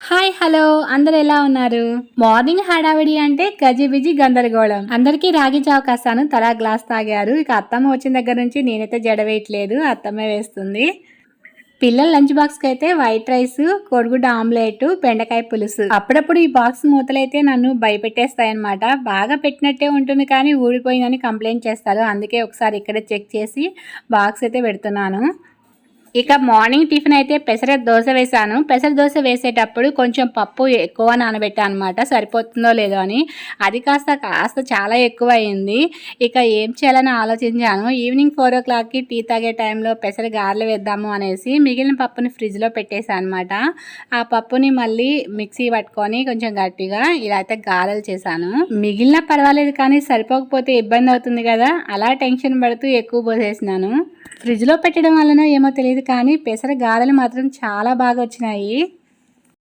Hi hello అందరు ఎలా ఉన్నారు? మార్నింగ్ హడావిడి అంటే గజిబిజి గందరగోళం. అందరికీ రాగి జావ కాస్తాను, తలా గ్లాస్ తాగారు. ఇక అత్తమ్మ వచ్చిన దగ్గర నుంచి నేనైతే జడ వేయట్లేదు, అత్తమ్మే వేస్తుంది. పిల్లల లంచ్ బాక్స్ కి అయితే వైట్ రైస్, కోడిగుడ్డు ఆమ్లెట్, బెండకాయ పులుసు. అప్పుడప్పుడు ఈ బాక్స్ మూతలైతే నన్ను భయపెట్టేస్తాయన్నమాట. బాగా పెట్టినట్టే ఉంటుంది కానీ ఊడిపోయిందని కంప్లైంట్ చేస్తారు. అందుకే ఒకసారి ఇక్కడే చెక్ చేసి బాక్స్ అయితే పెడుతున్నాను. ఇక మార్నింగ్ టిఫిన్ అయితే పెసర దోశ వేసాను. పెసర దోశ వేసేటప్పుడు కొంచెం పప్పు ఎక్కువ నానబెట్టాను అనమాట, సరిపోతుందో లేదో అని. అది కాస్త చాలా ఎక్కువ అయింది. ఇక ఏం చేయాలని ఆలోచించాను. ఈవినింగ్ 4 o'clockకి టీ తాగే టైంలో పెసర గారెలు వేద్దాము అనేసి మిగిలిన పప్పుని ఫ్రిడ్జ్లో పెట్టేశాను అనమాట. ఆ పప్పుని మళ్ళీ మిక్సీ పట్టుకొని కొంచెం గట్టిగా ఇలా అయితే గారెలు చేశాను. మిగిలిన పర్వాలేదు కానీ సరిపోకపోతే ఇబ్బంది అవుతుంది కదా, అలా టెన్షన్ పడుతూ ఎక్కువ పోసేసినాను. ఫ్రిడ్జ్లో పెట్టడం వలన ఏమో తెలియదు కానీ పెసర గారెలు మాత్రం చాలా బాగా వచ్చినాయి.